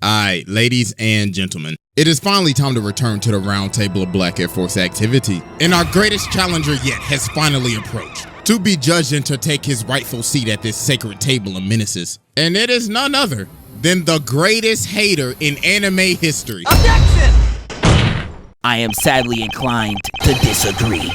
Alright, ladies and gentlemen, it is finally time to return to the round table of Black Air Force activity. And our greatest challenger yet has finally approached, to be judged and to take his rightful seat at this sacred table of menaces. And it is none other than the greatest hater in anime history. Objection! I am sadly inclined to disagree.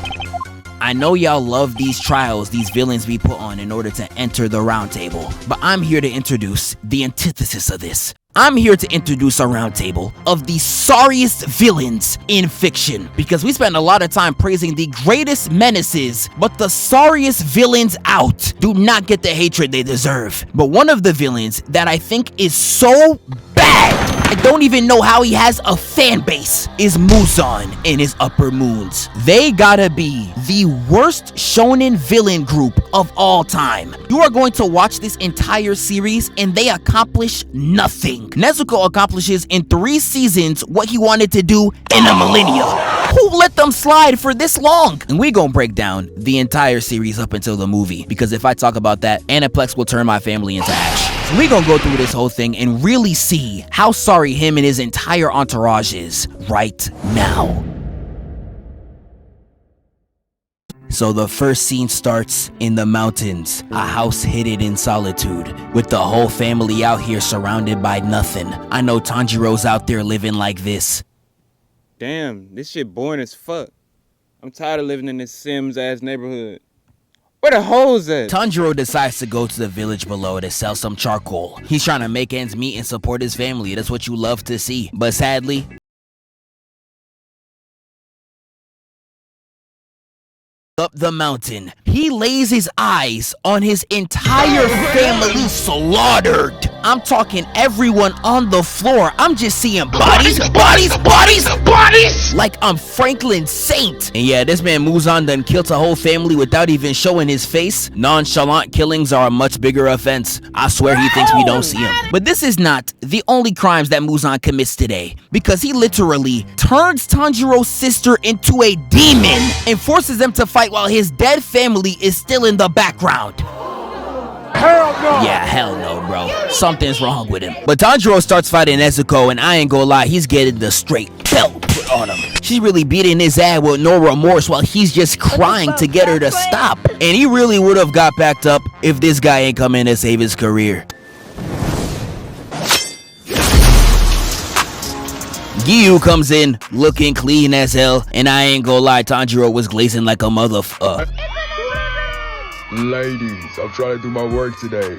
I know y'all love these trials these villains be put on in order to enter the round table, but I'm here to introduce the antithesis of this. I'm here to introduce a round table of the sorriest villains in fiction, because we spend a lot of time praising the greatest menaces, but the sorriest villains out do not get the hatred they deserve. But one of the villains that I think is so bad, I don't even know how he has a fan base, is Muzan and his Upper Moons. They gotta be the worst shonen villain group of all time. You are going to watch this entire series and they accomplish nothing. Nezuko accomplishes in 3 seasons what he wanted to do in a millennia. Who let them slide for this long? And we gonna break down the entire series up until the movie, because if I talk about that, Aniplex will turn my family into ash. So we gonna go through this whole thing and really see how sorry him and his entire entourage is right now. So the first scene starts in the mountains, a house hidden in solitude, with the whole family out here surrounded by nothing. I know Tanjiro's out there living like this. Damn, this shit boring as fuck. I'm tired of living in this Sims-ass neighborhood. Where the hoes at? Tanjiro decides to go to the village below to sell some charcoal. He's trying to make ends meet and support his family. That's what you love to see. But sadly, up the mountain, he lays his eyes on his entire family slaughtered. I'm talking everyone on the floor. I'm just seeing bodies. Like I'm Franklin Saint. And yeah, this man Muzan done killed a whole family without even showing his face. Nonchalant killings are a much bigger offense. I swear he thinks we don't see him. But this is not the only crimes that Muzan commits today, because he literally turns Tanjiro's sister into a demon and forces them to fight while his dead family is still in the background. Hell no! Yeah, hell no, bro. Something's wrong with him. But Tanjiro starts fighting Nezuko, and I ain't gonna lie, he's getting the straight belt put on him. She's really beating his ass with no remorse while he's just crying to get her to stop. And he really would have got backed up if this guy ain't come in to save his career. Giyu comes in looking clean as hell, and I ain't gonna lie, Tanjiro was glazing like a motherfucker. Ladies, I'm trying to do my work today.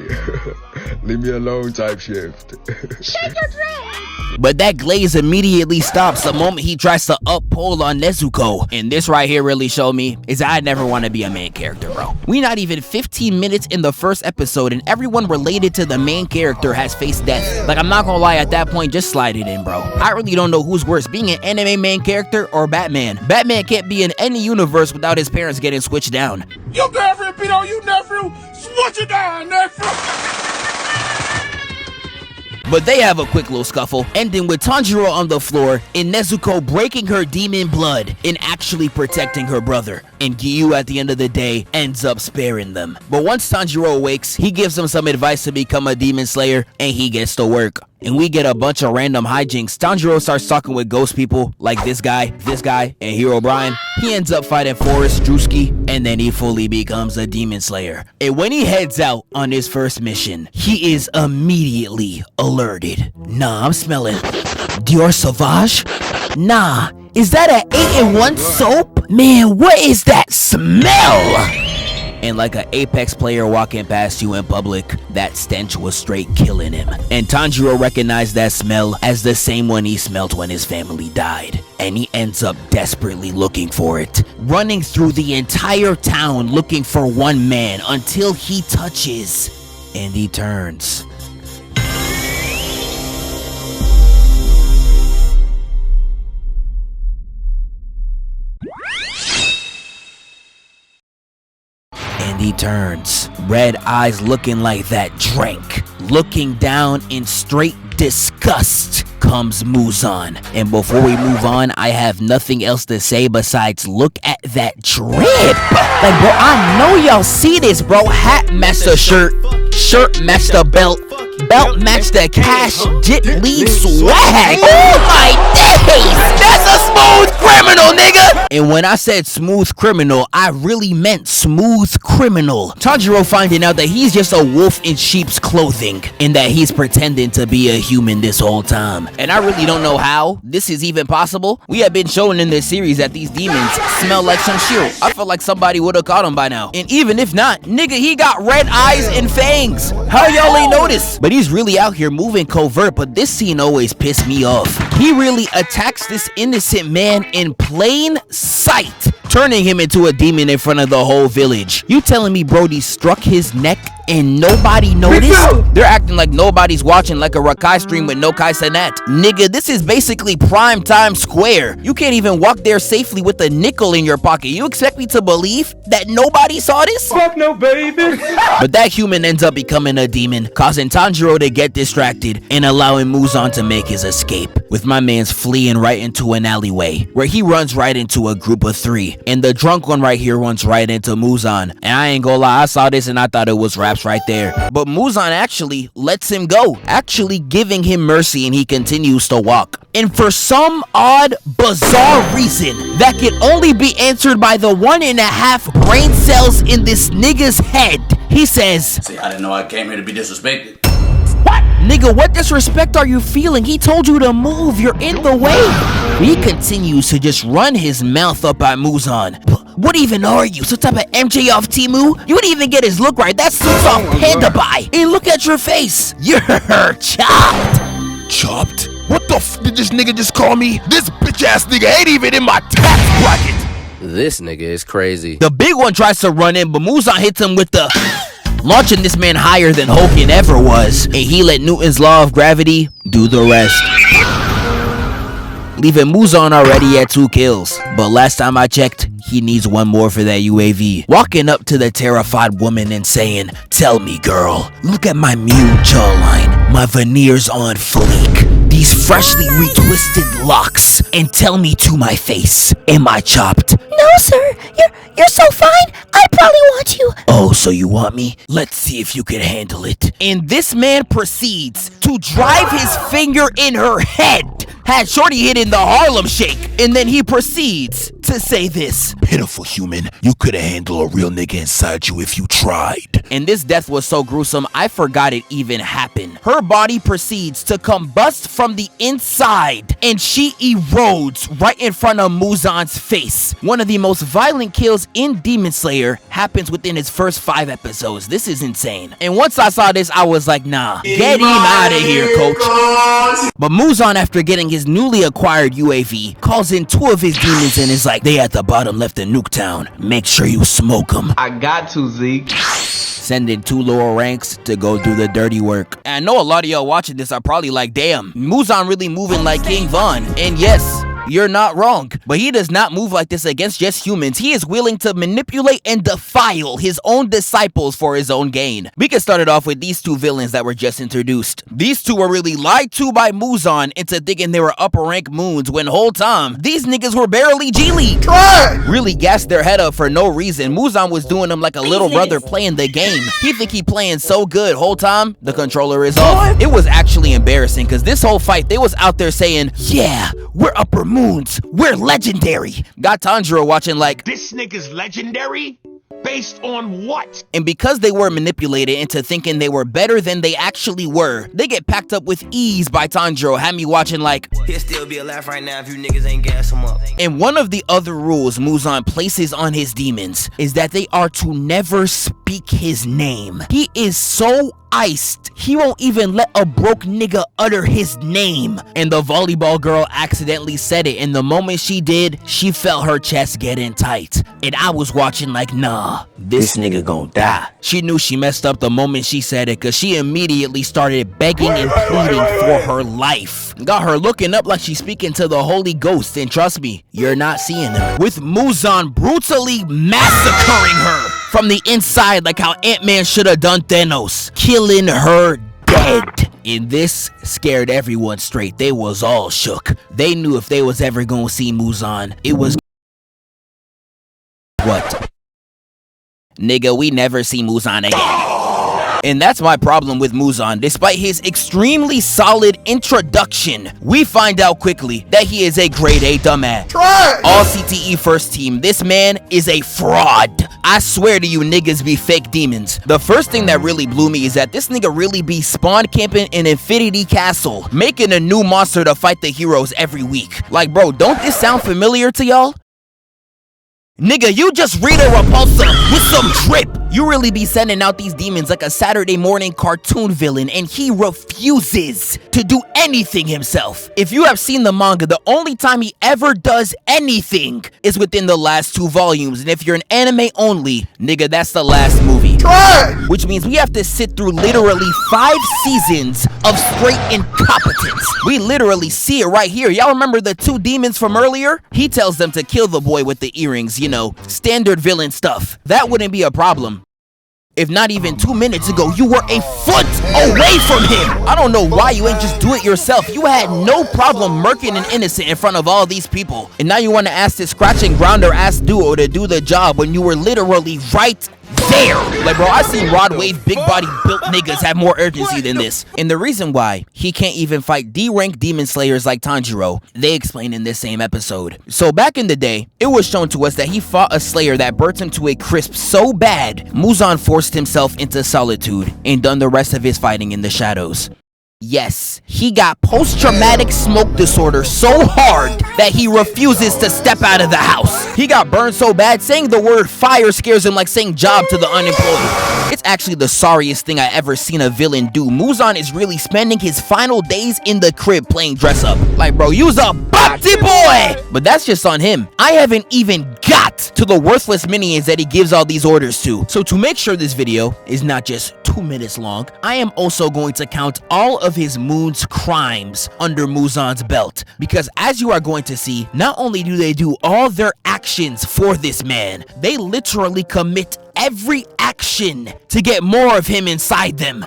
Leave me alone type shift. Shake your dress! But that glaze immediately stops the moment he tries to uphold on Nezuko. And this right here really showed me is that I never want to be a main character, bro. We not even 15 minutes in the first episode and everyone related to the main character has faced death. Like, I'm not gonna lie, at that point, just slide it in, bro. I really don't know who's worse, being an anime main character or Batman. Batman can't be in any universe without his parents getting switched down. Your girlfriend beat on you, nephew? Switch it down, nephew! But they have a quick little scuffle, ending with Tanjiro on the floor and Nezuko breaking her demon blood and actually protecting her brother. And Giyu at the end of the day ends up sparing them. But once Tanjiro awakes, he gives them some advice to become a demon slayer and he gets to work. And we get a bunch of random hijinks. Tanjiro starts talking with ghost people like this guy, and Hero Brian. He ends up fighting Forrest, Drewski, and then he fully becomes a demon slayer. And when he heads out on his first mission, he is immediately alerted. Nah, I'm smelling Dior Sauvage? Nah, is that an 8-in-1 soap? Man, what is that smell? And like an Apex player walking past you in public, that stench was straight killing him. And Tanjiro recognized that smell as the same one he smelled when his family died. And he ends up desperately looking for it, running through the entire town looking for one man until he touches and he turns. And he turns, red eyes looking like that drink. Looking down in straight disgust comes Muzan. And before we move on, I have nothing else to say besides look at that drip. Like, bro, I know y'all see this, bro. Hat matched the shirt matched the belt. Belt match the cash Jit Lee swag. Oh my days! That's a smooth criminal, nigga! And when I said smooth criminal, I really meant smooth criminal. Tanjiro finding out that he's just a wolf in sheep's clothing and that he's pretending to be a human this whole time. And I really don't know how this is even possible. We have been shown in this series that these demons smell like Sanshiro. I feel like somebody would have caught him by now. And even if not, nigga, he got red eyes and fangs. How y'all ain't noticed? But he's really out here moving covert, but this scene always pissed me off. He really attacks this innocent man in plain sight, turning him into a demon in front of the whole village. You telling me Brody struck his neck and nobody noticed? They're acting like nobody's watching, like a Rakai stream with no Kai Sanet. Nigga, this is basically prime time square. You can't even walk there safely with a nickel in your pocket. You expect me to believe that nobody saw this? Fuck no, baby. But that human ends up becoming a demon, causing Tanjiro to get distracted and allowing Muzan to make his escape, with my man's fleeing right into an alleyway, where he runs right into a group of 3, and the drunk one right here runs right into Muzan. And I ain't gonna lie, I saw this and I thought it was raps right there. But Muzan actually lets him go, actually giving him mercy, and he continues to walk. And for some odd, bizarre reason that can only be answered by the 1.5 brain cells in this nigga's head, he says, "See, I didn't know I came here to be disrespected." What? Nigga, what disrespect are you feeling? He told you to move. You're in the way. He continues to just run his mouth up at Muzan. What even are you? Some type of MJ off Timu? You wouldn't even get his look right. That suit's off Panda Buy. And look at your face. You're chopped. Chopped? What the f did this nigga just call me? This bitch ass nigga ain't even in my tax bracket. This nigga is crazy. The big one tries to run in, but Muzan hits him with the... launching this man higher than Hogan ever was, and he let Newton's law of gravity do the rest, leaving Muzan already at 2 kills. But last time I checked, he needs 1 more for that UAV. Walking up to the terrified woman and saying, "Tell me, girl, look at my mute jawline, my veneers on fleek, these freshly retwisted locks, and tell me to my face, am I chopped?" "No, sir. You're so fine. I probably want you." "Oh, so you want me? Let's see if you can handle it." And this man proceeds to drive his finger in her head. Had Shorty hit in the Harlem Shake. And then he proceeds to say this: "Pitiful human, you could've handled a real nigga inside you if you tried." And this death was so gruesome, I forgot it even happened. Her body proceeds to combust from the inside, and she erodes right in front of Muzan's face. One of the most violent kills in Demon Slayer happens within its first 5 episodes. This is insane. And once I saw this, I was like, nah, get him out of here, coach. But Muzan, after getting his newly acquired UAV, calls in 2 of his demons and is like, "They at the bottom left of Nuketown. Make sure you smoke them." I got to, Zeke. Sending 2 lower ranks to go do the dirty work. And I know a lot of y'all watching this are probably like, damn, Muzan really moving like King Von. And yes, you're not wrong, but he does not move like this against just humans. He is willing to manipulate and defile his own disciples for his own gain. We can start it off with these 2 villains that were just introduced. These 2 were really lied to by Muzan into thinking they were upper rank moons, when whole time these niggas were barely G League. Really gassed their head up for no reason. Muzan was doing them like a little brother playing the game. He think he playing so good, whole time the controller is off. It was actually embarrassing, because this whole fight they was out there saying, "Yeah, we're upper moons, we're legendary." Got Tanjiro watching like, "This nigga's legendary? Based on what?" And because they were manipulated into thinking they were better than they actually were, they get packed up with ease by Tanjiro, had me watching like, "He'll still be alive right now if you niggas ain't gas him up." And one of the other rules Muzan places on his demons is that they are to never speak his name. He is so iced, he won't even let a broke nigga utter his name. And the volleyball girl accidentally said it, and the moment she did, she felt her chest getting tight. And I was watching like, nah, this nigga gon' die. She knew she messed up the moment she said it, cause she immediately started begging and pleading for her life. Got her looking up like she's speaking to the Holy Ghost, and trust me, you're not seeing him. With Muzan brutally massacring her from the inside like how Ant-Man should have done Thanos, killing her dead. And this scared everyone straight. They was all shook. They knew if they was ever gonna see Muzan, it was what? Nigga, we never see Muzan again. And that's my problem with Muzan. Despite his extremely solid introduction, we find out quickly that he is a grade A dumbass. All CTE first team, this man is a fraud. I swear to you, niggas be fake demons. The first thing that really blew me is that this nigga really be spawn camping in Infinity Castle, making a new monster to fight the heroes every week. Like, bro, don't this sound familiar to y'all? Nigga, you just read a repulsor with some drip. You really be sending out these demons like a Saturday morning cartoon villain, and he refuses to do anything himself. If you have seen the manga, the only time he ever does anything is within the last 2 volumes. And if you're an anime only, nigga, that's the last movie. Which means we have to sit through literally 5 seasons of straight incompetence. We literally see it right here. Y'all remember the 2 demons from earlier? He tells them to kill the boy with the earrings, you know, standard villain stuff. That wouldn't be a problem if not even 2 minutes ago you were a foot away from him. I don't know why you ain't just do it yourself. You had no problem murking an innocent in front of all these people, and now you want to ask this scratching grounder ass duo to do the job when you were literally right there. Like, bro, I seen Rod Wave big body built niggas have more urgency than this. And the reason why he can't even fight D-rank demon slayers like Tanjiro, they explain in this same episode. So back in the day, it was shown to us that he fought a slayer that burnt him to a crisp so bad, Muzan forced himself into solitude and done the rest of his fighting in the shadows. Yes, he got post-traumatic smoke disorder so hard that he refuses to step out of the house. He got burned so bad, saying the word fire scares him like saying job to the unemployed. It's actually the sorriest thing I ever seen a villain do. Muzan is really spending his final days in the crib playing dress up. Like, bro, you's a bopty boy! But that's just on him. I haven't even got to the worthless minions that he gives all these orders to. So to make sure this video is not just 2 minutes long, I am also going to count all of his moon's crimes under Muzan's belt, because as you are going to see, not only do they do all their actions for this man, they literally commit every action to get more of him inside them.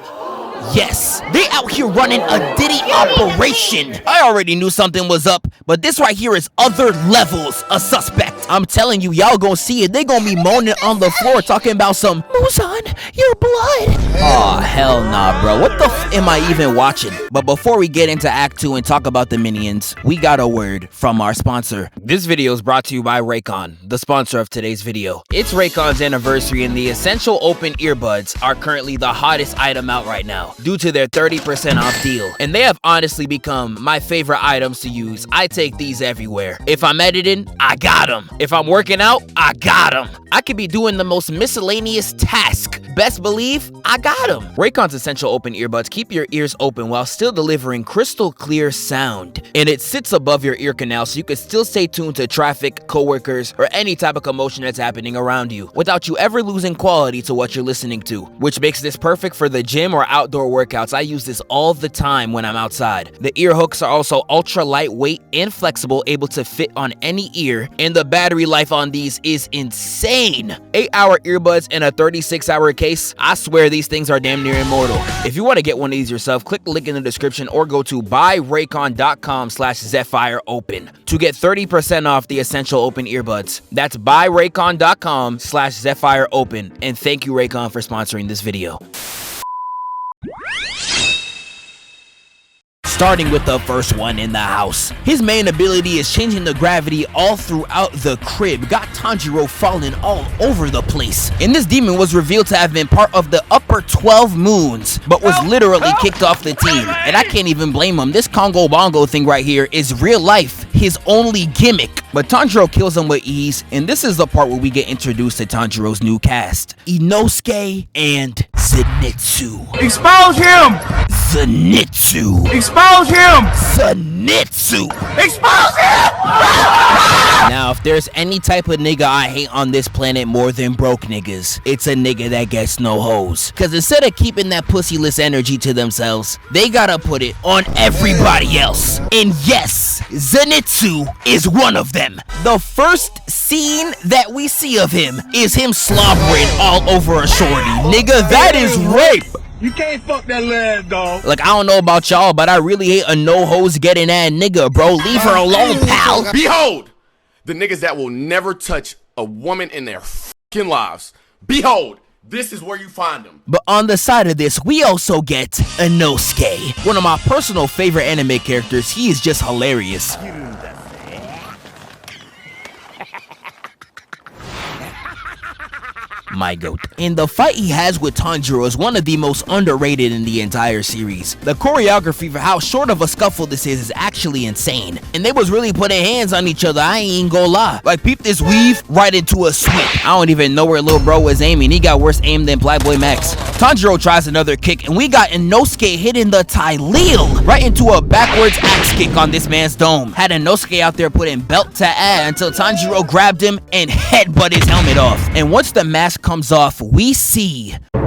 Yes, they out here running a Diddy operation. I already knew something was up, but this right here is other levels of suspect. I'm telling you, y'all gonna see it. They gonna be moaning on the floor talking about some Muzan, your blood. Aw, hell nah, bro. What the f am I even watching? But before we get into Act 2 and talk about the minions, we got a word from our sponsor. This video is brought to you by Raycon, the sponsor of today's video. It's Raycon's anniversary, and the Essential Open Earbuds are currently the hottest item out right now due to their 30% off deal. And they have honestly become my favorite items to use. I take these everywhere. If I'm editing, I got them. If I'm working out, I got them. I could be doing the most miscellaneous task. Best believe, I got them. Raycon's Essential Open Earbuds keep your ears open while still delivering crystal clear sound. And it sits above your ear canal so you can still stay tuned to traffic, coworkers, or any type of commotion that's happening around you without you ever losing quality to what you're listening to, which makes this perfect for the gym or outdoor workouts. I use this all the time when I'm outside. The ear hooks are also ultra lightweight and flexible, able to fit on any ear, and the battery life on these is insane. 8-hour earbuds and a 36-hour case. I swear these things are damn near immortal. If you want to get one of these yourself, click the link in the description or go to buyraycon.com/ZephyrOpen to get 30% off the Essential Open Earbuds. That's buyraycon.com/ZephyrOpen. And thank you, Raycon, for sponsoring this video. Starting with the first one in the house. His main ability is changing the gravity all throughout the crib, got Tanjiro falling all over the place. And this demon was revealed to have been part of the upper 12 moons, but was literally kicked off the team. And I can't even blame him. This Congo Bongo thing right here is real life, his only gimmick. But Tanjiro kills him with ease, and this is the part where we get introduced to Tanjiro's new cast, Inosuke and Zenitsu. Expose him! Zenitsu. Expose him! Zenitsu. Expose him! Now, if there's any type of nigga I hate on this planet more than broke niggas, it's a nigga that gets no hoes. Cause instead of keeping that pussyless energy to themselves, they gotta put it on everybody else. And yes, Zenitsu is one of them. The first scene that we see of him is him slobbering all over a shorty. Nigga, that is rape. You can't fuck that lad, dog. Like, I don't know about y'all, but I really hate a no hoes getting that nigga, bro. Leave her alone, pal. Behold, the niggas that will never touch a woman in their fucking lives. Behold, this is where you find them. But on the side of this, we also get Inosuke, one of my personal favorite anime characters. He is just hilarious. My goat. And the fight he has with Tanjiro is one of the most underrated in the entire series. The choreography for how short of a scuffle this is actually insane. And they was really putting hands on each other, I ain't gonna lie. Like, peep this weave right into a sweep. I don't even know where little bro was aiming. He got worse aim than Black Boy Max. Tanjiro tries another kick, and we got Inosuke hitting the Tailil right into a backwards axe kick on this man's dome. Had Inosuke out there putting belt to ass until Tanjiro grabbed him and headbutt his helmet off. And once the mask comes off, we see... Oh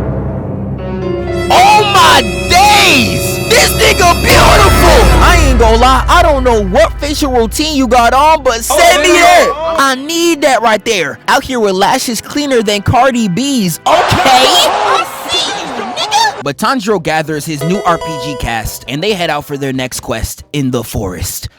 my days! This nigga beautiful! I ain't gonna lie, I don't know what facial routine you got on, but send me that! I need that right there. Out here with lashes cleaner than Cardi B's, okay? But Tanjiro gathers his new RPG cast, and they head out for their next quest in the forest.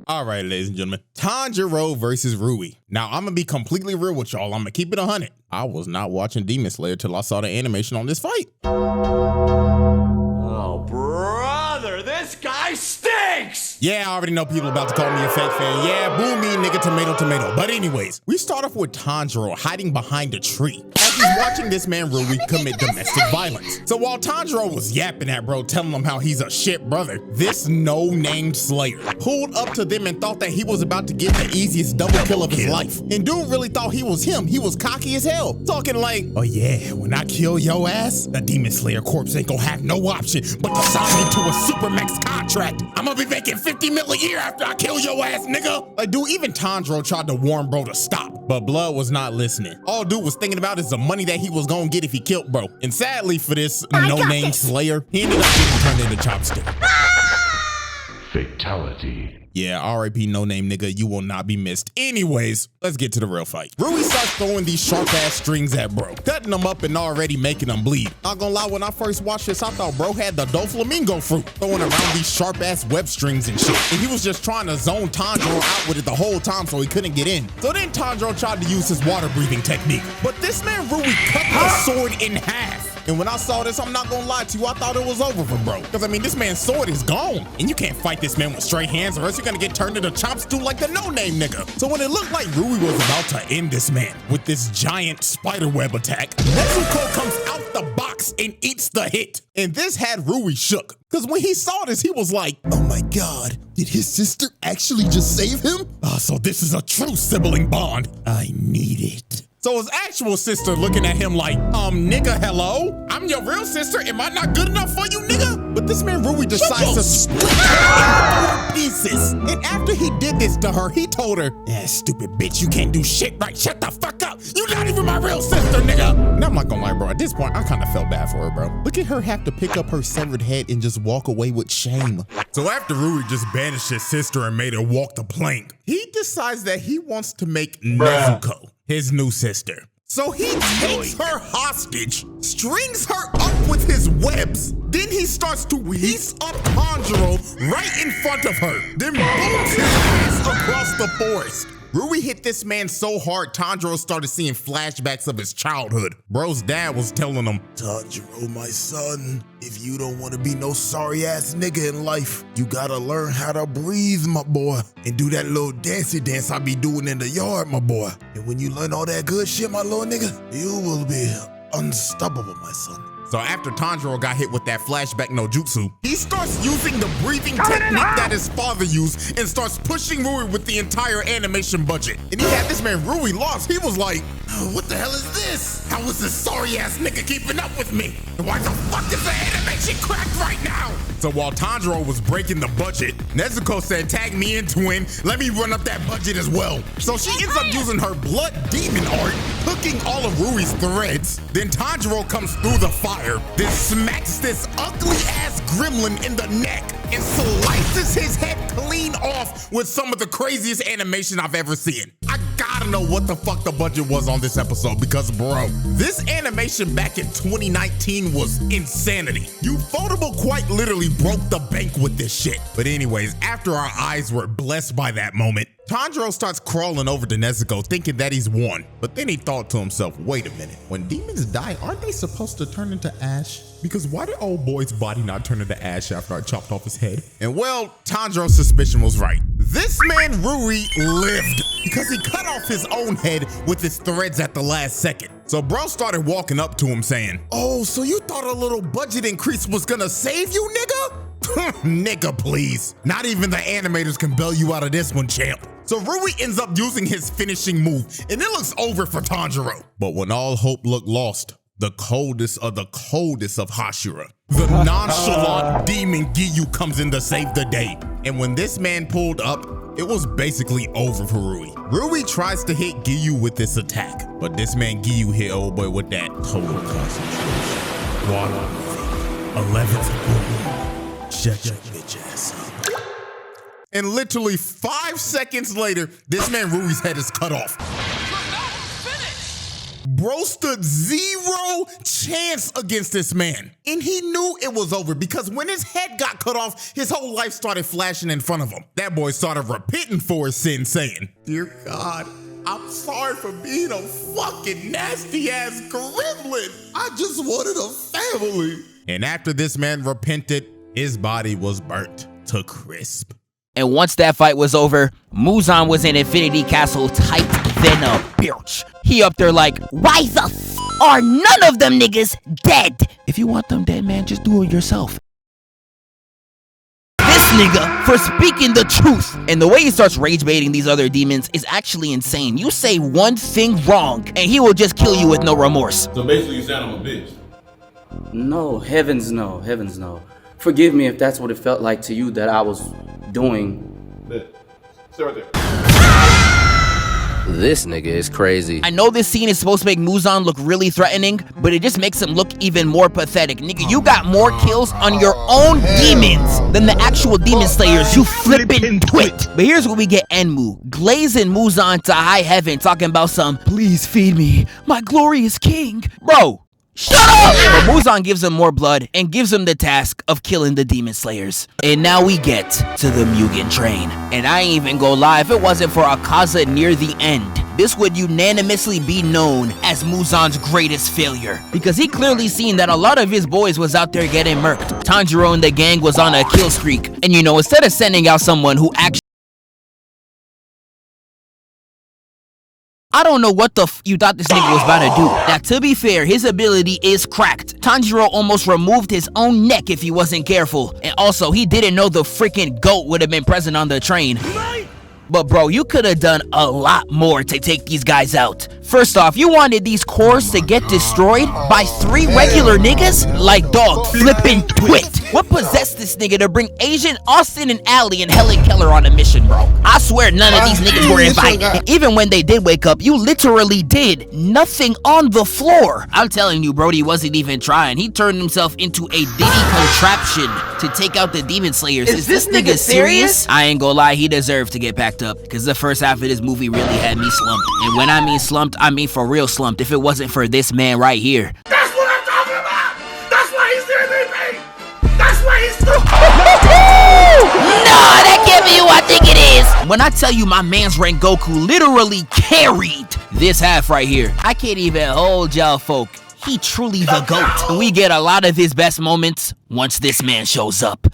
All right, ladies and gentlemen, Tanjiro versus Rui. Now, I'm gonna be completely real with y'all. I'm gonna keep it 100. I was not watching Demon Slayer till I saw the animation on this fight. Oh, brother, this guy stinks! Yeah, I already know people about to call me a fake fan. Yeah, boo me, nigga, tomato, tomato. But anyways, we start off with Tanjiro hiding behind a tree as he's watching this man Rui commit domestic violence. So while Tanjiro was yapping at bro, telling him how he's a shit brother, this no-name Slayer pulled up to them and thought that he was about to get the easiest double kill of his life. And dude really thought he was him. He was cocky as hell, talking like, oh yeah, when I kill your ass, the Demon Slayer corpse ain't gonna have no option but to sign me to a Supermax contract. I'm gonna be making 50 mil a year after I kill your ass, nigga. Like, dude, even Tanjiro tried to warn bro to stop, but Blood was not listening. All dude was thinking about is the money that he was gonna get if he killed bro. And sadly for this no-name Slayer, he ended up getting turned into Chopstick. Fatality. Yeah, R.I.P. no-name nigga, you will not be missed. Anyways, let's get to the real fight. Rui starts throwing these sharp-ass strings at bro, cutting them up and already making them bleed. Not gonna lie, when I first watched this, I thought bro had the Doflamingo fruit, throwing around these sharp-ass web strings and shit. And he was just trying to zone Tanjiro out with it the whole time so he couldn't get in. So then Tanjiro tried to use his water-breathing technique. But this man Rui cut the sword in half. And when I saw this, I'm not gonna lie to you, I thought it was over for bro. Because I mean, this man's sword is gone. And you can't fight this man with straight hands or else you're gonna get turned into chop stew like the no-name nigga. So when it looked like Rui was about to end this man with this giant spiderweb attack, Nezuko comes out the box and eats the hit. And this had Rui shook. Because when he saw this, he was like, oh my God, did his sister actually just save him? So this is a true sibling bond. I need it. So his actual sister looking at him like, nigga, hello? I'm your real sister. Am I not good enough for you, nigga? But this man Rui decides to split her in 4 pieces. And after he did this to her, he told her, yeah, stupid bitch, you can't do shit right. Shut the fuck up. You're not even my real sister, nigga. And I'm not gonna lie, bro. At this point, I kind of felt bad for her, bro. Look at her have to pick up her severed head and just walk away with shame. So after Rui just banished his sister and made her walk the plank, he decides that he wants to make Nezuko his new sister. So he takes her hostage, strings her up with his webs, then he starts to piece up Tanjiro right in front of her, then booms his ass across the forest. Rui hit this man so hard, Tanjiro started seeing flashbacks of his childhood. Bro's dad was telling him, Tanjiro, my son, if you don't want to be no sorry ass nigga in life, you gotta learn how to breathe, my boy, and do that little dancey dance I be doing in the yard, my boy. And when you learn all that good shit, my little nigga, you will be unstoppable, my son. So after Tanjiro got hit with that flashback no jutsu, he starts using the breathing technique that his father used and starts pushing Rui with the entire animation budget. And he had this man Rui lost. He was like, oh, what the hell is this? How is this sorry ass nigga keeping up with me? And why the fuck is the animation cracked right now? So while Tanjiro was breaking the budget, Nezuko said, tag me in, twin. Let me run up that budget as well. So she ends up using her blood demon art, hooking all of Rui's threads. Then Tanjiro comes through the fire, then smacks this ugly ass gremlin in the neck and slices his head clean off with some of the craziest animation I've ever seen. I gotta gotta know what the fuck the budget was on this episode because, bro, this animation back in 2019 was insanity. Ufotable quite literally broke the bank with this shit. But anyways, after our eyes were blessed by that moment, Tanjiro starts crawling over to Nezuko thinking that he's won. But then he thought to himself, wait a minute, when demons die, aren't they supposed to turn into ash? Because why did old boy's body not turn into ash after I chopped off his head? And well, Tanjiro's suspicion was right. This man Rui lived because he cut off his own head with his threads at the last second. So bro started walking up to him saying, oh, so you thought a little budget increase was gonna save you, nigga? Nigga, please. Not even the animators can bail you out of this one, champ. So Rui ends up using his finishing move, and it looks over for Tanjiro. But when all hope looked lost, the coldest of Hashira, the nonchalant demon Giyu comes in to save the day. And when this man pulled up, it was basically over for Rui. Rui tries to hit Giyu with this attack, but this man Giyu hit old boy with that total concentration. Water, 11th, shut your bitch ass up. And literally 5 seconds later, this man Rui's head is cut off. Bro stood 0 chance against this man. And he knew it was over because when his head got cut off, his whole life started flashing in front of him. That boy started repenting for his sin, saying, dear God, I'm sorry for being a fucking nasty ass gremlin. I just wanted a family. And after this man repented, his body was burnt to crisp. And once that fight was over, Muzan was in Infinity Castle tight than a bitch. He up there like, why the f are none of them niggas dead? If you want them dead, man, just do it yourself. This nigga for speaking the truth. And the way he starts rage baiting these other demons is actually insane. You say one thing wrong and he will just kill you with no remorse. So basically you saying I'm a bitch? No, heavens no, heavens no. Forgive me if that's what it felt like to you that I was doing. Stay right there. This nigga is crazy. I know this scene is supposed to make Muzan look really threatening, but it just makes him look even more pathetic. Nigga, you got more kills on your own demons than the actual demon slayers, you flippin' twit. But here's where we get Enmu, glazing Muzan to high heaven, talking about some, please feed me, my glorious king. Bro, shut up! But Muzan gives him more blood and gives him the task of killing the demon slayers. And now we get to the Mugen Train. And I ain't even gonna lie, if it wasn't for Akaza near the end, this would unanimously be known as Muzan's greatest failure. Because he clearly seen that a lot of his boys was out there getting murked. Tanjiro and the gang was on a kill streak. And you know, instead of sending out someone who actually, I don't know what the f you thought this nigga was about to do. Now, to be fair, his ability is cracked. Tanjiro almost removed his own neck if he wasn't careful. And also, he didn't know the freaking goat would have been present on the train. But bro, you could have done a lot more to take these guys out. First off, you wanted these cores to get destroyed by 3 regular niggas? Like dog, flippin' twit. What possessed this nigga to bring Asian, Austin, and Allie and Helen Keller on a mission, bro? I swear none of these niggas were invited. And even when they did wake up, you literally did nothing on the floor. I'm telling you, Brody wasn't even trying. He turned himself into a Diddy contraption to take out the demon slayers. Is this nigga serious? I ain't gonna lie, he deserved to get packed up, because the first half of this movie really had me slumped. And when I mean slumped, I mean for real slumped if it wasn't for this man right here. That's what I'm talking about! That's why he's here, baby! That's why he's still. Nah, that can't be who I think it is! When I tell you my man's Rengoku literally carried this half right here, I can't even hold y'all folk. He truly the GOAT. And we get a lot of his best moments once this man shows up.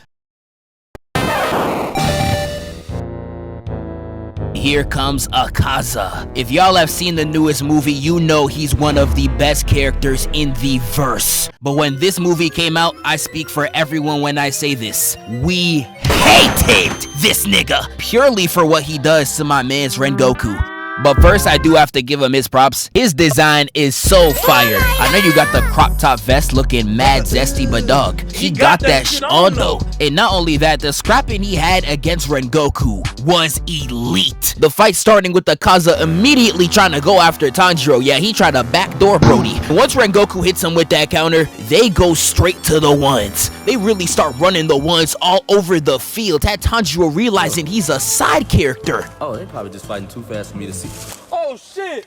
Here comes Akaza. If y'all have seen the newest movie, you know he's one of the best characters in the verse. But when this movie came out, I speak for everyone when I say this. We hated this nigga purely for what he does to my man's Rengoku. But first, I do have to give him his props. His design is so fire. I know you got the crop top vest looking mad zesty, but dog, he got that shit on though. And not only that, the scrapping he had against Rengoku was elite. The fight starting with Akaza immediately trying to go after Tanjiro. Yeah, he tried to backdoor Brody. Once Rengoku hits him with that counter, they go straight to the ones. They really start running the ones all over the field. Had Tanjiro realizing he's a side character. Oh, they probably just fighting too fast for me to see. Oh Oh shit!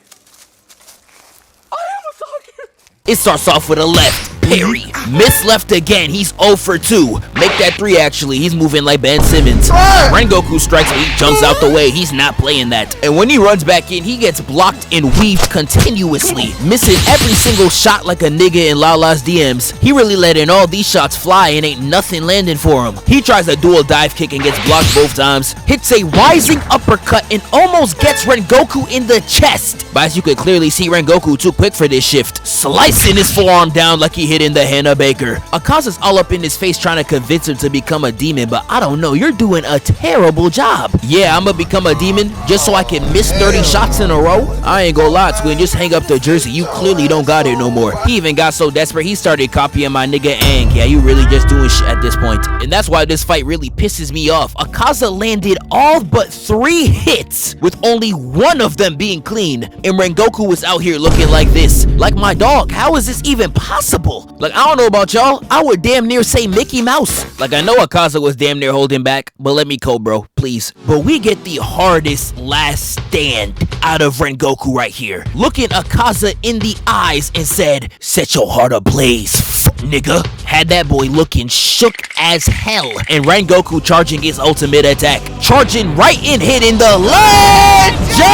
I am a talker! It starts off with a left. Parry. Miss left again. He's 0 for 2. Make that 3 actually. He's moving like Ben Simmons. Rengoku strikes me. He jumps out the way. He's not playing that. And when he runs back in, he gets blocked and weaved continuously. Missing every single shot like a nigga in Lala's DMs. He really letting all these shots fly and ain't nothing landing for him. He tries a dual dive kick and gets blocked both times. Hits a rising uppercut and almost gets Rengoku in the chest. But as you can clearly see, Rengoku too quick for this shift. Slicing his forearm down like he hit in the Hannah Baker. Akaza's all up in his face trying to convince him to become a demon, but I don't know, you're doing a terrible job. Yeah, I'ma become a demon just so I can miss 30 shots in a row? I ain't gonna lie, Twin, just hang up the jersey. You clearly don't got it no more. He even got so desperate, he started copying my nigga Aang. Yeah, you really just doing shit at this point. And that's why this fight really pisses me off. Akaza landed all but 3 hits, with only 1 of them being clean. And Rengoku was out here looking like this. Like my dog, how is this even possible? Like, I don't know about y'all, I would damn near say Mickey Mouse. Like, I know Akaza was damn near holding back, but let me go, bro, please. But we get the hardest last stand out of Rengoku right here. Looking Akaza in the eyes and said, set your heart ablaze, nigga. Had that boy looking shook as hell. And Rengoku charging his ultimate attack. Charging right in, hitting the legendary!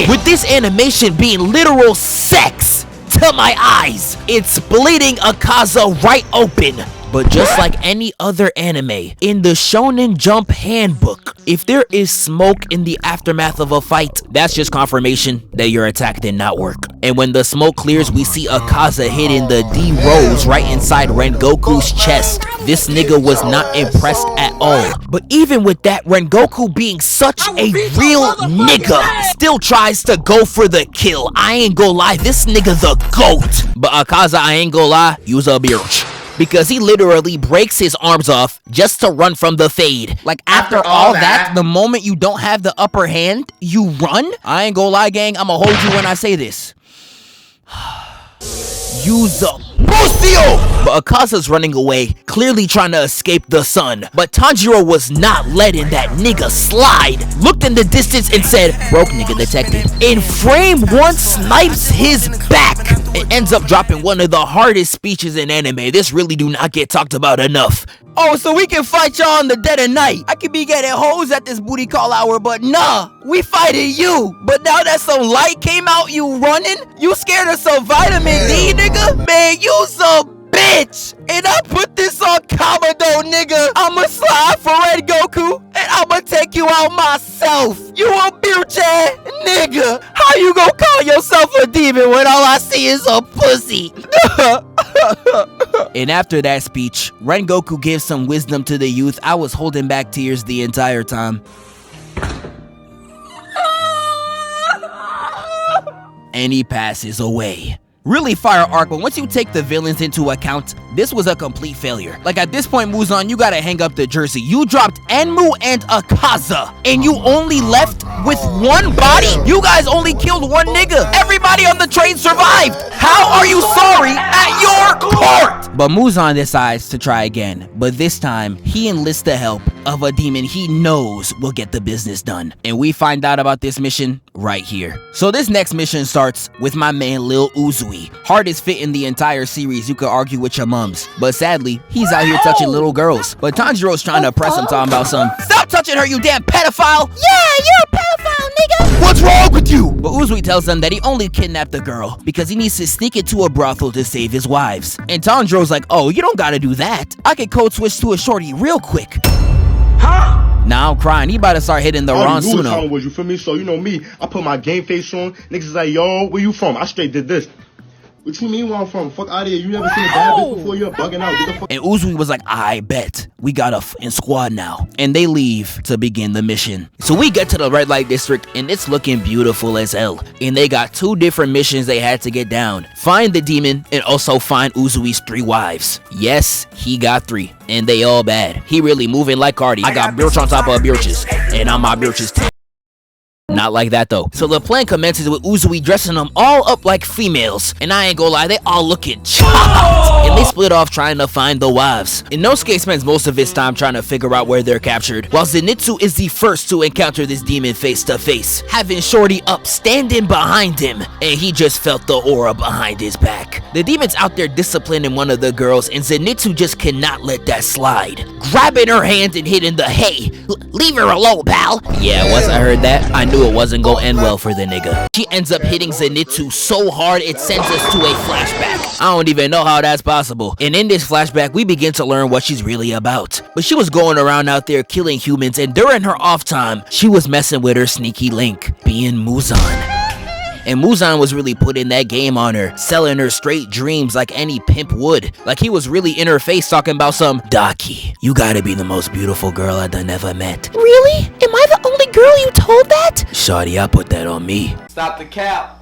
With this animation being literal sex to my eyes, it's bleeding Akaza right open. But just like any other anime, in the Shonen Jump handbook, if there is smoke in the aftermath of a fight, that's just confirmation that your attack did not work. And when the smoke clears, we see Akaza hitting the D-Rose right inside Rengoku's chest. This nigga was not impressed at all. But even with that, Rengoku being such a real nigga, still tries to go for the kill. I ain't gonna lie, this nigga the GOAT. But Akaza, I ain't gonna lie, use a bitch. Because he literally breaks his arms off just to run from the fade. Like, after all that, the moment you don't have the upper hand, you run? I ain't gonna lie, gang, I'ma hold you when I say this. Use the Bustio! But Akaza's running away, clearly trying to escape the sun. But Tanjiro was not letting that nigga slide. Looked in the distance and said, broke nigga detected. In frame 1, snipes his back. It ends up dropping one of the hardest speeches in anime. This really do not get talked about enough. Oh, so we can fight y'all in the dead of night. I could be getting hoes at this booty call hour, but nah, we fighting you. But now that some light came out, you running? You scared of some vitamin D, nigga? Man, you some bitch. And I put this on Kamado, nigga. I'ma slide for Red Goku, and I'ma take you out myself. You a bitch ass nigga. How you gonna call yourself a demon when all I see is a pussy? And after that speech, Rengoku gives some wisdom to the youth. I was holding back tears the entire time. And he passes away. Really fire arc, but once you take the villains into account, this was a complete failure. Like, at this point, Muzan, you gotta hang up the jersey. You dropped Enmu and Akaza, and you only left with 1 body? You guys only killed 1 nigga. Everybody on the train survived. How are you sorry at your court? But Muzan decides to try again, but this time, he enlists the help of a demon he knows will get the business done. And we find out about this mission right here. So this next mission starts with my man Lil Uzui. Hardest fit in the entire series, you could argue with your mums. But sadly, he's out here touching little girls. But Tanjiro's trying to press him, talking about some, stop touching her, you damn pedophile! Yeah, you're a pedophile, nigga! What's wrong with you? But Uzui tells them that he only kidnapped the girl because he needs to sneak into a brothel to save his wives. And Tanjiro's like, oh, you don't gotta do that. I can code switch to a shorty real quick. Huh? Now I'm crying. He about to start hitting the Ron Suno. Was you feel me? So you know me. I put my game face on. Niggas is like, yo, where you from? I straight did this. What you mean where I'm from? Fuck out of here. You never seen a bad bitch before? You're bugging out. Get the fuck. And Uzui was like, I bet. We got a in squad now. And they leave to begin the mission. So we get to the red light district and it's looking beautiful as hell. And they got 2 different missions they had to get down. Find the demon and also find Uzui's 3 wives. Yes, he got 3. And they all bad. He really moving like Cardi. I got birch on top of birches. And on my birches Not like that though. So the plan commences with Uzui dressing them all up like females. And I ain't gonna lie, they all looking chopped. And they split off trying to find the wives. Inosuke spends most of his time trying to figure out where they're captured, while Zenitsu is the first to encounter this demon face to face, having Shorty up standing behind him, and he just felt the aura behind his back. The demon's out there disciplining one of the girls, and Zenitsu just cannot let that slide, grabbing her hand and hitting the "Hey, leave her alone, pal." Yeah, once I heard that, I knew it wasn't gonna end well for the nigga. She ends up hitting Zenitsu so hard it sends us to a flashback. I don't even know how that's possible. And in this flashback, we begin to learn what she's really about. But she was going around out there killing humans, and during her off time, she was messing with her sneaky link, being Muzan. And Muzan was really putting that game on her, selling her straight dreams like any pimp would. Like he was really in her face talking about some, "Daki, you gotta be the most beautiful girl I done ever met." Really? Am I the only girl you told that? Shawty, I put that on me. Stop the cap.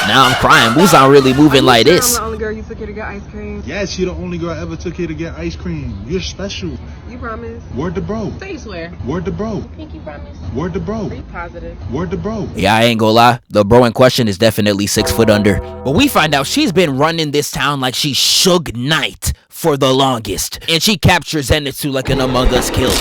Now I'm crying. Muzan really moving like this. I'm the only girl you took here to get ice cream. Yes, you're the only girl I ever took here to get ice cream. You're special. You promise? Word to bro. Say you swear. Word to bro. Pinky promise. Word to bro. Are you positive? Word to bro. Yeah, I ain't gonna lie. The bro in question is definitely 6 foot under. But we find out she's been running this town like she's Suge Knight for the longest. And she captures Zenitsu like an Among Us kill,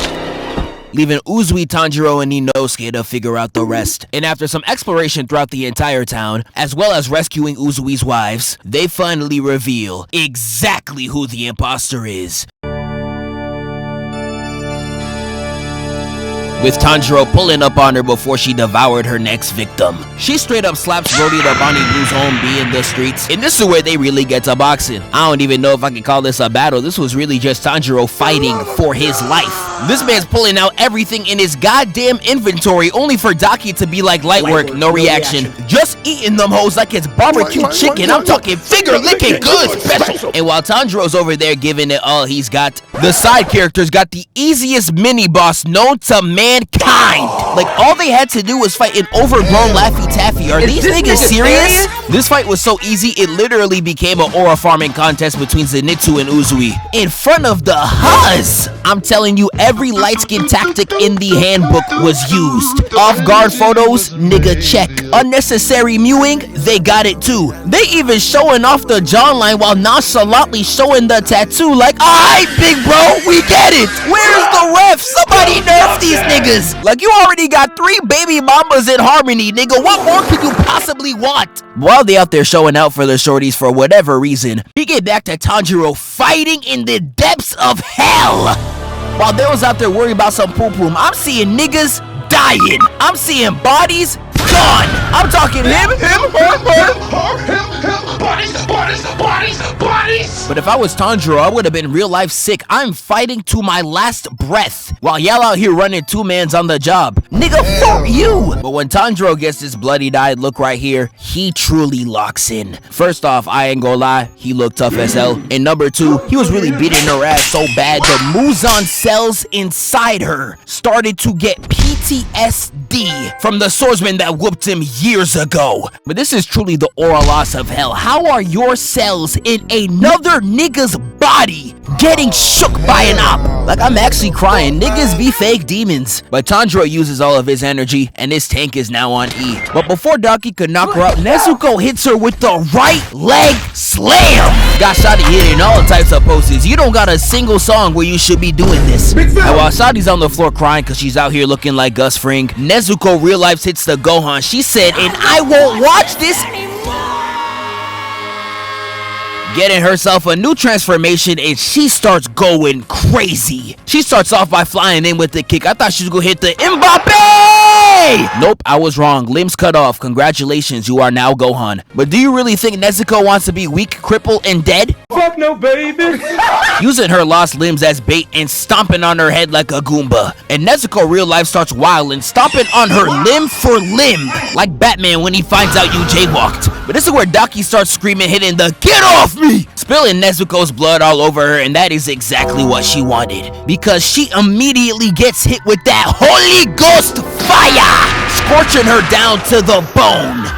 leaving Uzui, Tanjiro, and Inosuke to figure out the rest. And after some exploration throughout the entire town, as well as rescuing Uzui's wives, they finally reveal exactly who the imposter is, with Tanjiro pulling up on her before she devoured her next victim. She straight up slaps Brody the Bonnie Blue's home B in the streets, and this is where they really get to boxing. I don't even know if I can call this a battle. This was really just Tanjiro fighting for his life. This man's pulling out everything in his goddamn inventory only for Daki to be like, "Light work, no reaction." Just eating them hoes like it's barbecue chicken. I'm talking finger licking good special. And while Tanjiro's over there giving it all he's got, the side characters got the easiest mini boss known to mankind. Like all they had to do was fight an overgrown Laffy Taffy. Are these niggas serious? This fight was so easy it literally became an aura farming contest between Zenitsu and Uzui in front of the Huz. I'm telling you, every light skin tactic in the handbook was used. Off guard photos, nigga check. Unnecessary mewing, they got it too. They even showing off the jawline while nonchalantly showing the tattoo like, "Alright, big bro, we get it. Where's the ref? Somebody nerf these niggas." Like you already got 3 baby mamas in harmony, nigga. What more could you possibly want? While they out there showing out for the shorties for whatever reason, we get back to Tanjiro fighting in the depths of hell. While they was out there worried about some poo-poo, I'm seeing niggas dying. I'm seeing bodies gone. I'm talking him, bodies. But if I was Tanjiro, I would have been real life sick. I'm fighting to my last breath while y'all out here running 2-mans on the job. Nigga, fuck you. But when Tanjiro gets this bloody-eyed look right here, he truly locks in. First off, I ain't gonna lie, he looked tough as hell. And number 2, he was really beating her ass so bad the Muzan cells inside her started to get PTSD from the swordsman that whooped him years ago. But this is truly the aura loss of hell. How are your cells in another nigga's body getting shook by an op? Like, I'm actually crying. Niggas be fake demons. But Tanjiro uses all of his energy, and his tank is now on E. But before Daki could knock her out, Nezuko hits her with the right leg slam. Got Shadi hitting all types of poses. You don't got a single song where you should be doing this. And while Shadi's on the floor crying because she's out here looking like Gus Fring, Nezuko real life hits the Gohan. She said, "And I won't watch this anymore." Getting herself a new transformation, and she starts going crazy. She starts off by flying in with the kick. I thought she was gonna hit the Mbappe! Nope, I was wrong. Limbs cut off. Congratulations, you are now Gohan. But do you really think Nezuko wants to be weak, crippled, and dead? Fuck no, baby! Using her lost limbs as bait and stomping on her head like a Goomba. And Nezuko real life starts wilding, stomping on her limb for limb, like Batman when he finds out you jaywalked. But this is where Daki starts screaming, hitting the "Get off me!" spilling Nezuko's blood all over her, and that is exactly what she wanted, because she immediately gets hit with that Holy Ghost fire, scorching her down to the bone.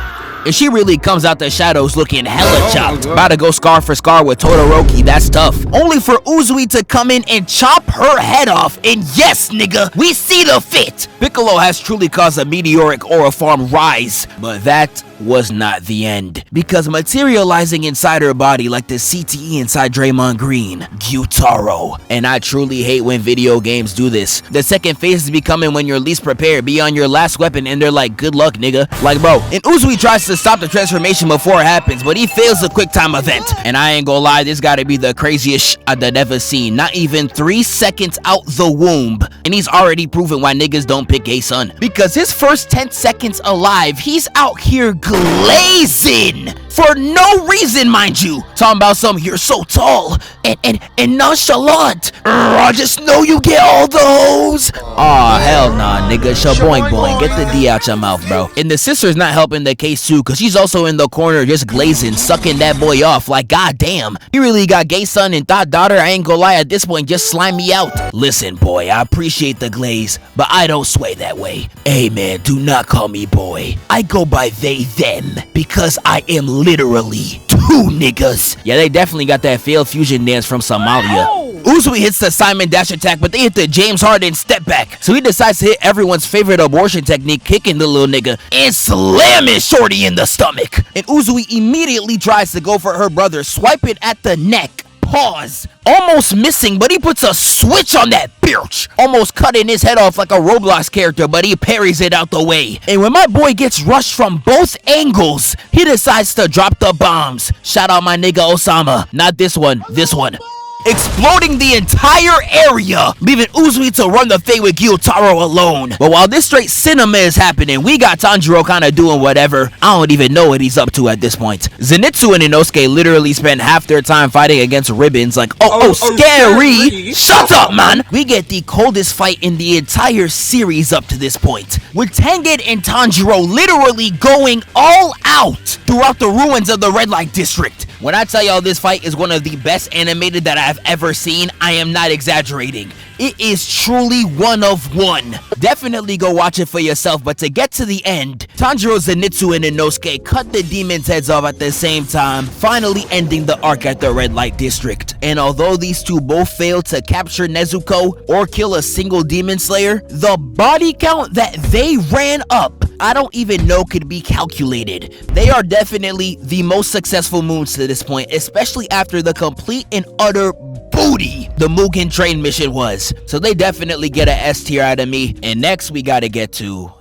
and she really comes out the shadows looking hella chopped. About to go scar for scar with Todoroki, that's tough. Only for Uzui to come in and chop her head off, and yes, nigga, we see the fit. Piccolo has truly caused a meteoric aura farm rise, but that was not the end, because materializing inside her body like the CTE inside Draymond Green, Gyutaro. And I truly hate when video games do this. The second phase is becoming when you're least prepared, be on your last weapon, and they're like, good luck, nigga. Like, bro, and Uzui tries to stop the transformation before it happens, but he fails the quick time event. And I ain't gonna lie, this gotta be the craziest shit I've ever seen. Not even 3 seconds out the womb, and he's already proven why niggas don't pick gay son. Because his first 10 seconds alive, he's out here glazing for no reason, mind you. Talking about some, you're so tall and nonchalant. I just know you get all the hoes. Aw, hell nah, nigga. Shaboing boing. Get the D out your mouth, bro. And the sister's not helping the case too, cause she's also in the corner just glazing, sucking that boy off like goddamn. He really got gay son and thought daughter. I ain't gonna lie, at this point, just slime me out. Listen, boy, I appreciate the glaze, but I don't sway that way. Hey man, do not call me boy. I go by they, them, because I am literally 2 niggas. Yeah, they definitely got that failed fusion dance from Somalia. Uzui hits the Simon dash attack, but they hit the James Harden step back. So he decides to hit everyone's favorite abortion technique, kicking the little nigga and slamming Shorty in the stomach. And Uzui immediately tries to go for her brother, swiping at the neck. Pause. Almost missing, but he puts a switch on that bitch. Almost cutting his head off like a Roblox character, but he parries it out the way. And when my boy gets rushed from both angles, he decides to drop the bombs. Shout out my nigga Osama. Not this one, this one. Exploding the entire area, leaving Uzui to run the fade with Gyutaro alone. But while this straight cinema is happening, we got Tanjiro kinda doing whatever. I don't even know what he's up to at this point. Zenitsu and Inosuke literally spend half their time fighting against ribbons like, scary. Shut up, man. We get the coldest fight in the entire series up to this point, with Tengen and Tanjiro literally going all out throughout the ruins of the Red Light District. When I tell y'all this fight is one of the best animated that I've ever seen, I am not exaggerating. It is truly one of one. Definitely go watch it for yourself, but to get to the end, Tanjiro, Zenitsu, and Inosuke cut the demons' heads off at the same time, finally ending the arc at the Red Light District. And although these two both failed to capture Nezuko or kill a single demon slayer, the body count that they ran up, I don't even know could be calculated. They are definitely the most successful moons to this point, especially after the complete and utter booty the Mugen Train mission was. So they definitely get an S tier out of me. And next we gotta get to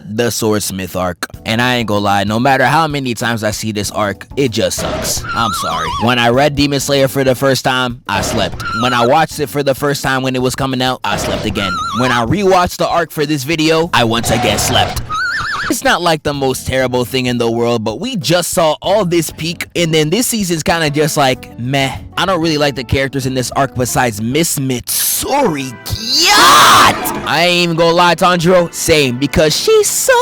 the Swordsmith arc. And I ain't gonna lie, no matter how many times I see this arc, it just sucks. I'm sorry. When I read Demon Slayer for the first time, I slept. When I watched it for the first time when it was coming out, I slept again. When I rewatched the arc for this video, I once again slept. It's not like the most terrible thing in the world, but we just saw all this peak, and then this season's kind of just like, meh. I don't really like the characters in this arc besides Miss Mitsuri. God! I ain't even gonna lie, Tanjiro, same, because she's so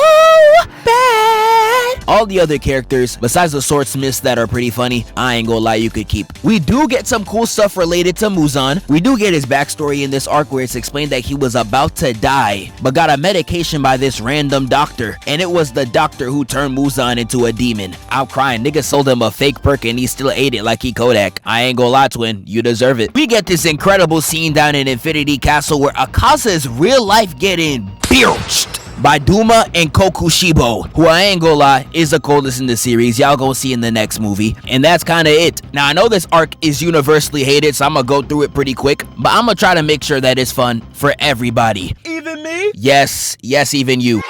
bad. All the other characters, besides the swordsmiths that are pretty funny, I ain't gonna lie, you could keep. We do get some cool stuff related to Muzan. We do get his backstory in this arc where it's explained that he was about to die, but got a medication by this random doctor, and it was the doctor who turned Muzan into a demon. I'm crying, nigga sold him a fake perk and he still ate it like he Kodak. I ain't gonna lie, twin, you deserve it. We get this incredible scene down in Infinity Castle where Akasa's real life getting birched by Duma and Kokushibo, who I ain't gonna lie is the coldest in the series. Y'all gonna see in the next movie, and that's kind of it. Now I know this arc is universally hated, so I'm gonna go through it pretty quick, but I'm gonna try to make sure that it's fun for everybody. Even me? Yes, even you.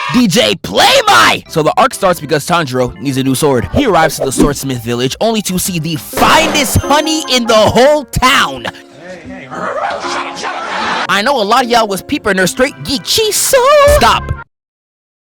DJ, play my! So the arc starts because Tanjiro needs a new sword. He arrives to the swordsmith village only to see the finest honey in the whole town. I know a lot of y'all was peeping her straight geek. She's so... Stop.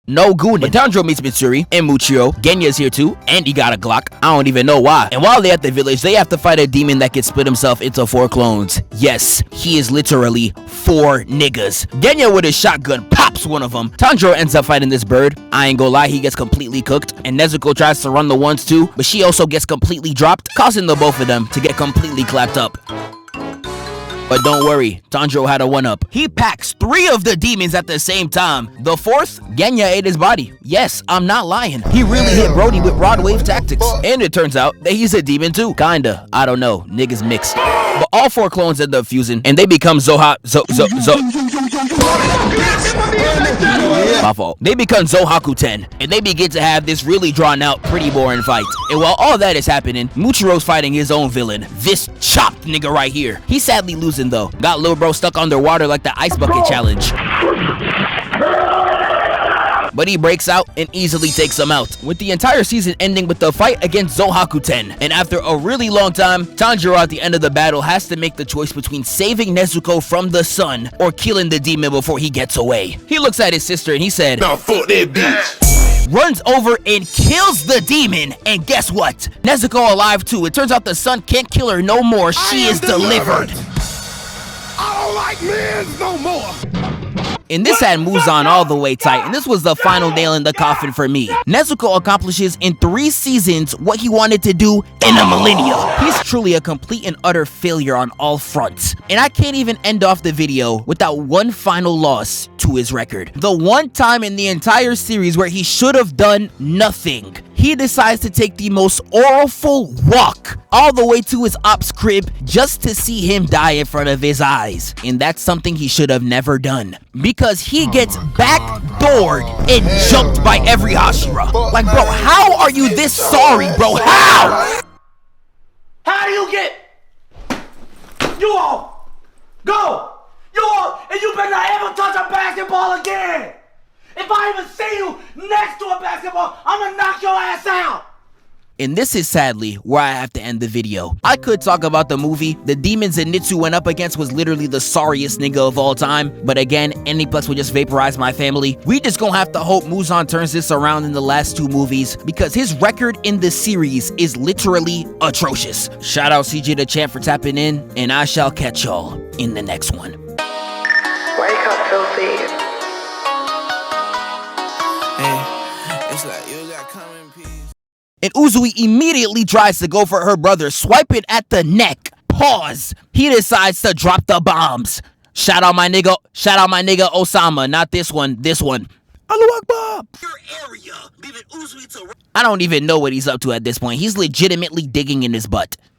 No gooning. But Tanjiro meets Mitsuri and Muchio. Genya's here too, and he got a Glock. I don't even know why. And while they're at the village, they have to fight a demon that can split himself into 4 clones. Yes, he is literally 4 niggas. Genya with his shotgun pops one of them. Tanjiro ends up fighting this bird. I ain't gonna lie, he gets completely cooked. And Nezuko tries to run the ones too, but she also gets completely dropped, causing the both of them to get completely clapped up. But don't worry, Tanjiro had a one-up. He packs 3 of the demons at the same time. The 4th, Genya ate his body. Yes, I'm not lying. He really hit Brody with rod wave tactics. And it turns out that he's a demon too. Kinda. I don't know. Niggas mixed. But all 4 clones end up fusing, and they become My fault. They become Zohaku 10, and they begin to have this really drawn out, pretty boring fight. And while all that is happening, Muchiro's fighting his own villain, this chopped nigga right here. He's sadly losing though. Got Lil Bro stuck underwater like the ice bucket challenge. But he breaks out and easily takes him out, with the entire season ending with the fight against Zohaku 10. And after a really long time, Tanjiro at the end of the battle has to make the choice between saving Nezuko from the sun or killing the demon before he gets away. He looks at his sister and he said, "Now fuck that bitch." Runs over and kills the demon, and guess what? Nezuko alive too. It turns out the sun can't kill her no more. She is delivered. I don't like men no more. And this had Muzan all the way tight, and this was the final nail in the coffin for me. Nezuko accomplishes in 3 seasons what he wanted to do in a millennia. He's truly a complete and utter failure on all fronts. And I can't even end off the video without one final loss to his record. The one time in the entire series where he should have done nothing. He decides to take the most awful walk all the way to his op's crib just to see him die in front of his eyes. And that's something he should have never done. Because he gets backdoored and jumped by every Hashira. Like, bro, how are you this sorry, bro? How? How do you get? You all go. You all, and you better not ever touch a basketball again. If I even see you next to a basketball, I'm gonna knock your ass out. And this is sadly where I have to end the video. I could talk about the movie. The demons that Nitsu went up against was literally the sorriest nigga of all time. But again, Aniplex would just vaporize my family. We just gonna have to hope Muzan turns this around in the last 2 movies, because his record in the series is literally atrocious. Shout out CJDACHAMP for tapping in, and I shall catch y'all in the next one. Wake up, filthy. It's like you got common peace. And Uzui immediately tries to go for her brother, swipe it at the neck. Pause. He decides to drop the bombs. Shout out my nigga Osama, not this one, this one. Allahu Akbar. I don't even know what he's up to at this point. He's legitimately digging in his butt.